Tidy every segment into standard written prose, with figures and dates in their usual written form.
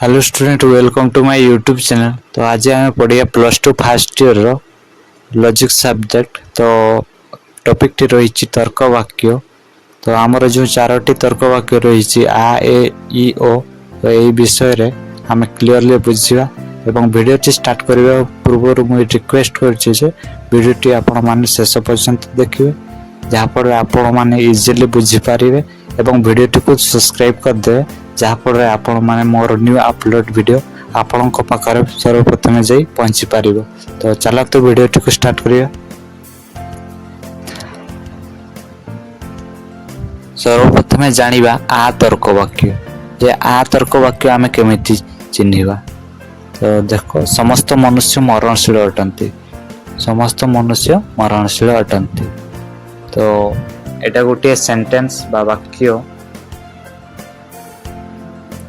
Hello student, welcome to my YouTube channel. तो आज आम पढ़िया प्लस टू फास्ट ईयर रो लॉजिक सब्जेक्ट। तो टॉपिक टी रही तर्क वाक्य। तो आमर जो चारोटी तर्क वाक्य रही आ ए ई ओ, तो यही विषय रे आम क्लीयरली बुझा। एवं वीडियो टी स्टार्ट करने पूर्व मुझे रिक्वेस्ट करटी आपण मैंने शेष पर्यंत देखिए, जहाँफल आपण मैंने इजिली बुझीपारे एवं वीडियो टी को सब्सक्राइब करदे, जहाँफल आपण मैंने मोर न्यू अपलोड वीडियो आपण पाखे सर्वप्रथम जाई पहुँची पार। तो चलो तो वीडियो टी को स्टार्ट करिया। सर्वप्रथम जानिबा आ तर्क वाक्य। जे आ तर्क वाक्य आमे केमिति चिन्हिबा। तो देखो, समस्त मनुष्य मरणशील अटंती। समस्त मनुष्य मरणशील अटंती। तो एटा गोटे सेंटेंस बा वाक्य,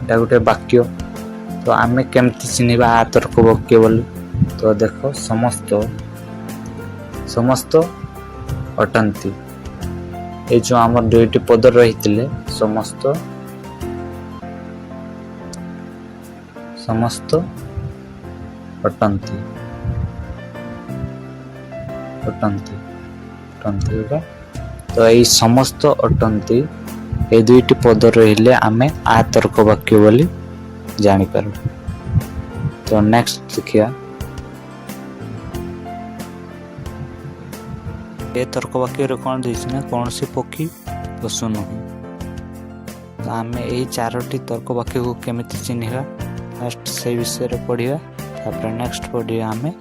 एटा गोटे वाक्य। तो आमे केमिति चिन्हिबा आ तर्क वाक्य बोली। तो देखो, समस्त अटंती, ये जो आम दुईटी पद रही समस्त अटंती अटंती अटंती। तो यही समस्त अटंती ये दुईटी पद रहिले आमे आ तर्क वाक्य बोली जानी पारू। तो नेक्स्ट देखिया, ये तर्क वाक्य कौन देना, कौन सी पक्षी पशु नुह। तो आम यही चारोटी तर्क वाक्य को केमिति चिन्हिबा, फास्ट से विषय रे पढ़िया। तापर नेक्स्ट पढ़िया आम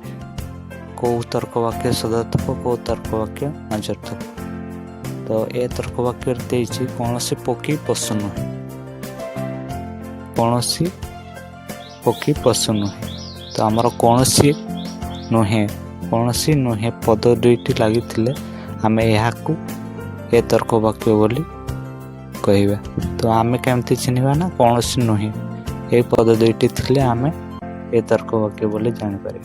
कौ तर्क वाक्य सदर्थक, कौ तर्क वाक्य नजर्थक। तो ये तर्क वाक्य देछि कौन सी पक्षी पशु नुह, कौन सी पक्षी पशु नुह। तो आमर कौन सी नुहे, कौन सी नुहे पद दुईटी लगी आमे यहाकू ए तर्क वाक्य बोली कहवा। तो आमे केमती चिन्हिबा ना, कौन सी नुहे ए पद दुईटी थिले आमे ए तर्क वाक्य बोली जानि पारे।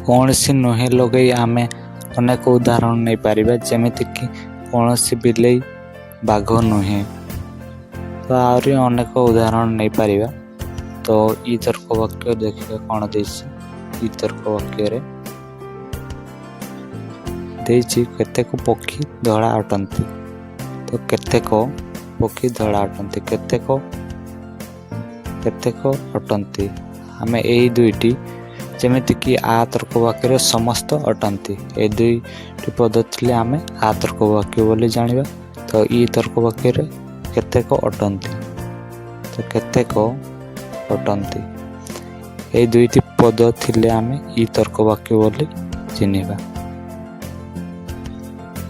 कौन सी नुहे लगे आमे अनेक उदाहरण नहीं पारिबा, जेमिति कि कौन सी बिलेई बाघ नुहे। तो आहरी अनेक उदाहरण नहीं पारिबा। तो ई तर्क वाक्य देखिए कौन देछि। ई तर्क वाक्य रे देछि केतेक पक्षी धड़ा अटंती। तो केतेक पक्षी धड़ा अटंती, केतेक अटंती। आमे एई दुईटी जेमिति कि आ तर्क वाक्य रे समस्त अटंती, ए दुईटी पद थिले आमे आ तर्क वाक्य बोली जानिबा। तो ई तर्क वाक्य रे केतेक अटंती, तो केतेक अटंती ए दुईटी पद थिले आमे ई तर्क वाक्य बोली चिन्हिबा।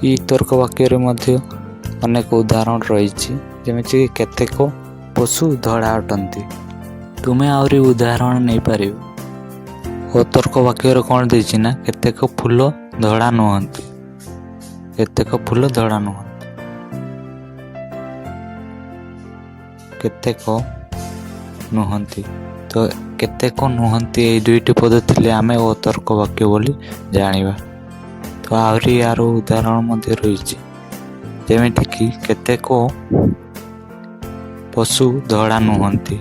ई तर्क वाक्य रे मध्य अनेक उदाहरण रही, जेमिति केतेक पशु धड़ा अटंती। तुमे आउरी उदाहरण नहीं पारिबो। ओ तर्क वाक्य रे कौन देछि ना, केतेक फूल धड़ा नुहंती, केतेक फूल धड़ा नुहंती, केतेक नुहंती। तो केतेक नुहंती ए दुईटी पद थिले आमे ओ तर्क वाक्य बोली जानिबा। तो आहरी यार उदाहरण मध्य रही, जेमिति कि केतेक पशु धड़ा नुहंती,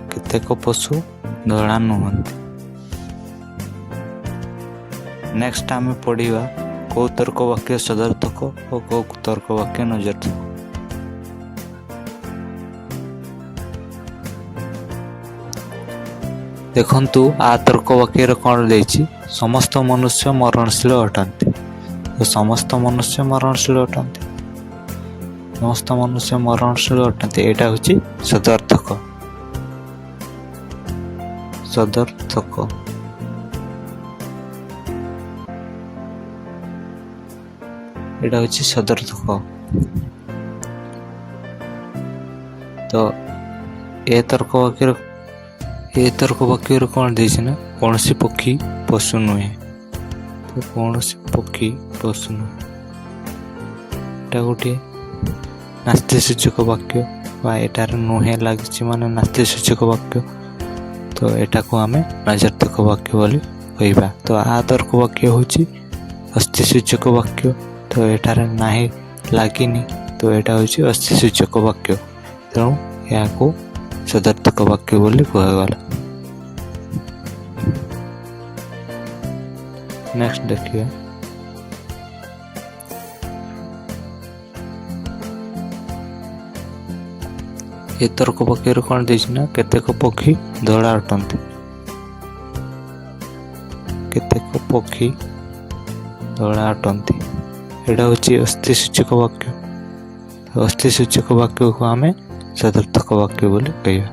केतेक पशु धड़ा नुहंती। नेक्स्ट आमे पढ़िबा कौ तर्क वाक्य सदर्थक और कौ तर्क वाक्य नजर्थक। देखंतु आ तर्क वाक्य कौन देछि, समस्त मनुष्य मरणशील अटंती। तो समस्त मनुष्य मरणशील अटंती, समस्त मनुष्य मरणशील अटंती, एटा होछि सदर्थक। सदर्थक एटा होछि सदर्थक। तो ए तर्क वाक्य कौन देछि ना, कौन सी पक्षी पशु नुहे। तो कौन सी पक्षी पशु नुहे एटा गोटे नास्ति सूचक वाक्य, बा एटार नुहे लगी माने नास्ति सूचक वाक्य। तो एटा को आमे नजर्थक वाक्य बोली कहबा। तो आ तर्क वाक्य होछि अस्ति सूचक वाक्य। तो एटार नाही लागिनी, तो एटा होछि अस्ति सूचक वाक्य। तेणु ଏହାକୁ ସଦର୍ଥକ ବାକ୍ୟ ବୋଲି କୁହାଗଲା। ନେକ୍ସଟ ଦେଖିବା ଏ ତର୍କ ବାକ୍ୟରେ କ'ଣ ଦେଇଛି ନା କେତେକ ପକ୍ଷୀ ଧଳା ଅଟନ୍ତି। କେତେକ ପକ୍ଷୀ ଧଳା ଅଟନ୍ତି ଏଇଟା ହେଉଛି ଅସ୍ଥିସୂଚକ ବାକ୍ୟ। ଅସ୍ଥିସୂଚକ ବାକ୍ୟକୁ ଆମେ ସଦର୍ଥକ ବାକ୍ୟ ବୋଲି କହିବା।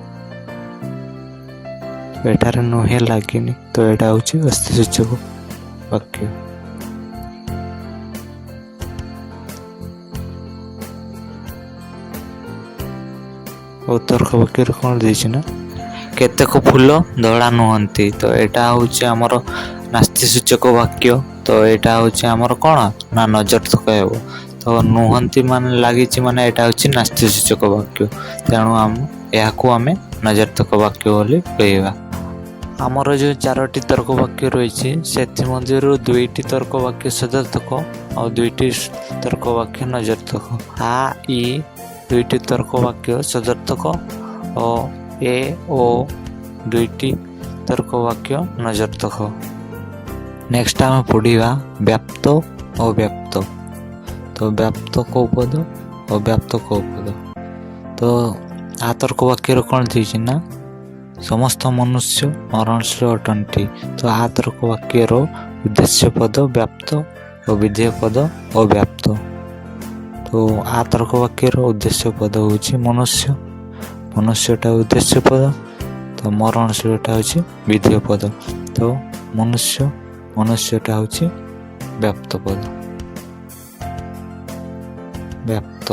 ଏଠାରେ ନୁହେଁ ଲାଗିନି ତ ଏଇଟା ହେଉଛି ଅସ୍ଥିସୂଚକ ବାକ୍ୟ। ଆଉ ତର୍କ ବାକ୍ୟରେ କ'ଣ ଦେଇଛି ନା କେତେକ ଫୁଲ ଧଳା ନୁହନ୍ତି ତ ଏଇଟା ହେଉଛି ଆମର ନାସ୍ତିସୂଚକ ବାକ୍ୟ। ତ ଏଇଟା ହେଉଛି ଆମର କ'ଣ ନା ନଜରଥକ ହେବ। ତ ନୁହନ୍ତି ମାନେ ଲାଗିଛି ମାନେ ଏଇଟା ହେଉଛି ନାସ୍ତିସୂଚକ ବାକ୍ୟ। ତେଣୁ ଏହାକୁ ଆମେ ନଜରଥକ ବାକ୍ୟ ବୋଲି କହିବା। ଆମର ଯେଉଁ 4ଟି ତର୍କ ବାକ୍ୟ ରହିଛି ସେଥିମଧ୍ୟରୁ 2ଟି ତର୍କ ବାକ୍ୟ ସଦର୍ଥକ ଆଉ 2ଟି ତର୍କ ବାକ୍ୟ ନଜରଥକ। ଆ ଇ 2ଟି ତର୍କ ବାକ୍ୟ ସଦର୍ଥକ ଓ ଏ ଓ 2ଟି ତର୍କ ବାକ୍ୟ ନଜରଥକ। ନେକ୍ସଟ ଆମେ ପଢ଼ିବା ବ୍ୟାପ୍ତ ଓ ବ୍ୟାପ୍ତ। ତ ବ୍ୟାପ୍ତ କେଉଁ ପଦ ଓ ବ୍ୟାପ୍ତ କେଉଁ ପଦ। ତ ଆ ତର୍କ ବାକ୍ୟରେ କ'ଣ ଦେଇଛି ନା ସମସ୍ତ ମନୁଷ୍ୟ ମରଣଶୀଳ ଅଟନ୍ତି। ତ ଆ ତର୍କ ବାକ୍ୟର ଉଦ୍ଦେଶ୍ୟ ପଦ ବ୍ୟାପ୍ତ ଓ ବିଧେୟ ପଦ ଅବ୍ୟାପ୍ତ। ତ ଆ ତର୍କ ବାକ୍ୟର ଉଦ୍ଦେଶ୍ୟ ପଦ ହେଉଛି ମନୁଷ୍ୟ, ମନୁଷ୍ୟଟା ଉଦ୍ଦେଶ୍ୟ ପଦ, ତ ମରଣଶୀଳଟା ହେଉଛି ବିଧେୟ ପଦ। ତ ମନୁଷ୍ୟଟା ହେଉଛି ବ୍ୟାପ୍ତ ପଦ। ବ୍ୟାପ୍ତ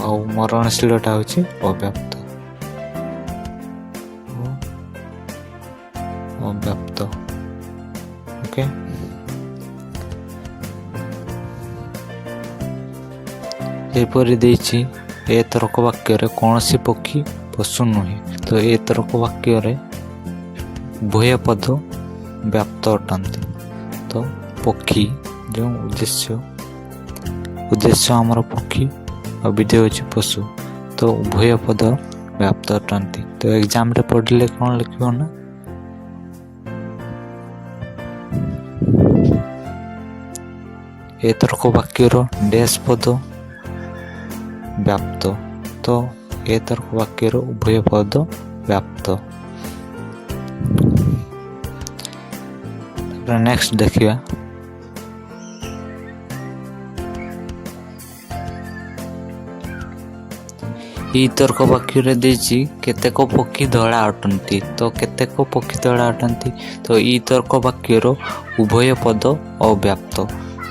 ଆଉ ମରଣଶୀଳଟା ହେଉଛି ଅବ୍ୟାପ୍ତ। ଓକେ। ଏପରି ଦେଇଛି ଏ ତର୍କ ବାକ୍ୟରେ କୌଣସି ପକ୍ଷୀ ପଶୁ ନୁହେଁ। ତ ଏ ତର୍କ ବାକ୍ୟରେ ଉଭୟ ପଦ ବ୍ୟାପ୍ତ ଅଟନ୍ତି। ତ ପକ୍ଷୀ ଯେଉଁ ଉଦ୍ଦେଶ୍ୟ ଆମର ପକ୍ଷୀ ଆଉ ବିଧେୟ ହେଉଛି ପଶୁ। ତ ଉଭୟ ପଦ ବ୍ୟାପ୍ତ ଅଟନ୍ତି। ତ ଏକ୍ଜାମରେ ପଢ଼ିଲେ କ'ଣ ଲେଖିବ ନା ଏ ତର୍କ ବାକ୍ୟର ଡ୍ୟାସ୍ ପଦ ବ୍ୟାପ୍ତ। ତ ଏ ତର୍କ ବାକ୍ୟର ଉଭୟ ପଦ ବ୍ୟାପ୍ତ। ନେକ୍ସଟ ଦେଖିବା ଏଇ ତର୍କ ବାକ୍ୟରେ ଦେଇଛି କେତେକ ପକ୍ଷୀ ଧଳା ଅଟନ୍ତି। ତ କେତେକ ପକ୍ଷୀ ଧଳା ଅଟନ୍ତି ତ ଏଇ ତର୍କ ବାକ୍ୟର ଉଭୟ ପଦ ଅବ୍ୟାପ୍ତ।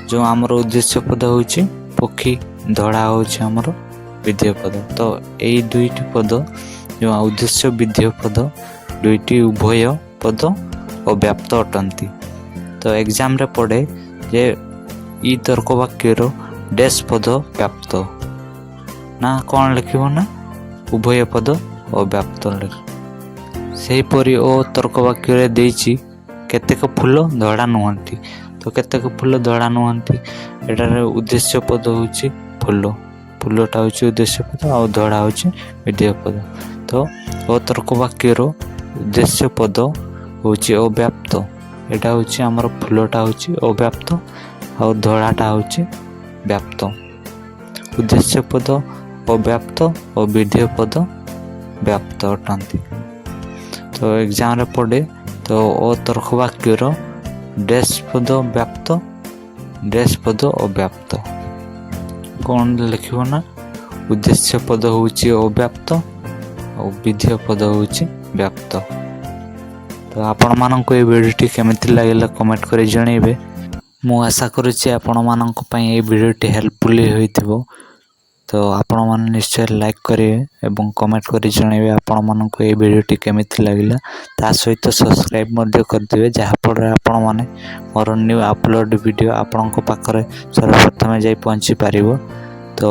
ଯେଉଁ ଆମର ଉଦ୍ଦେଶ୍ୟ ପଦ ହେଉଛି ପକ୍ଷୀ, ଧଳା ହେଉଛି ଆମର ବିଧେୟ ପଦ। ତ ଏଇ 2ଟି ପଦ ଯେଉଁ ଉଦ୍ଦେଶ୍ୟ ବିଧେୟ ପଦ 2ଟି ଉଭୟ ପଦ ଅବ୍ୟାପ୍ତ ଅଟନ୍ତି। ତ ଏକ୍ଜାମରେ ପଡ଼େ ଯେ ଇ ତର୍କ ବାକ୍ୟର ଡ୍ୟାସ୍ ପଦ ବ୍ୟାପ୍ତ ନା କ'ଣ ଲେଖିବ ନା ଉଭୟ ପଦ ଅବ୍ୟାପ୍ତ ଲେଖ। ସେହିପରି ଓ ତର୍କ ବାକ୍ୟରେ ଦେଇଛି କେତେକ ଫୁଲ ଧଳା ନୁହନ୍ତି। ତ କେତେକ ଫୁଲ ଧଳା ନୁହନ୍ତି ଏଠାରେ ଉଦ୍ଦେଶ୍ୟ ପଦ ହେଉଛି ଫୁଲଟା ହେଉଛି ଉଦ୍ଦେଶ୍ୟ ପଦ ଆଉ ଧଳା ହେଉଛି ବିଧେୟ ପଦ। ତ ଓ ତର୍କ ବାକ୍ୟର ଉଦ୍ଦେଶ୍ୟ ପଦ ହେଉଛି ଅବ୍ୟାପ୍ତ। ଏଇଟା ହେଉଛି ଆମର ଫୁଲଟା ହେଉଛି ଅବ୍ୟାପ୍ତ ଆଉ ଧଳାଟା ହେଉଛି ବ୍ୟାପ୍ତ। ଉଦ୍ଦେଶ୍ୟ ପଦ ଅବ୍ୟାପ୍ତ ଓ ବିଧେୟ ପଦ ବ୍ୟାପ୍ତ ଅଟନ୍ତି। ତ ଏକ୍ଜାମରେ ପଡ଼େ ତ ଓ ତର୍କ ବାକ୍ୟର ଡ୍ୟାସ୍ ପଦ ବ୍ୟାପ୍ତ, ଡ୍ୟାସ୍ ପଦ ଅବ୍ୟାପ୍ତ। କ'ଣ ଲେଖିବ ନା ଉଦ୍ଦେଶ୍ୟ ପଦ ହେଉଛି ଅବ୍ୟାପ୍ତ ଆଉ ବିଧେୟ ପଦ ହେଉଛି ବ୍ୟାପ୍ତ। ତ ଆପଣମାନଙ୍କୁ এই ଭିଡ଼ିଓଟି କେମିତି ଲାଗିଲା କମେଣ୍ଟ କରି ଜଣାଇବେ। ମୁଁ ଆଶା କରୁଛି ଆପଣମାନଙ୍କ ପାଇଁ এই ଭିଡ଼ିଓଟି ହେଲ୍ପଫୁଲ୍ ହୋଇଥିବ। ତ ଆପଣମାନେ ନିଶ୍ଚୟ ଲାଇକ୍ କରିବେ ଏବଂ କମେଣ୍ଟ କରି ଜଣାଇବେ ଆପଣମାନଙ୍କୁ এই ଭିଡ଼ିଓଟି କେମିତି ଲାଗିଲା। ତା ସହିତ ସବସ୍କ୍ରାଇବ୍ ମଧ୍ୟ କରିଦେବେ ଯାହାଫଳରେ ଆପଣମାନେ ମୋର ନ୍ୟୁ ଅପଲୋଡ଼ ଭିଡ଼ିଓ ଆପଣଙ୍କ ପାଖରେ ସର୍ବପ୍ରଥମେ ଯାଇ ପହଞ୍ଚି ପାରିବ। ତ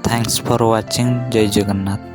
ଥ୍ୟାଙ୍କସ୍ ଫର୍ ୱାଚିଂ। ଜୟ ଜଗନ୍ନାଥ।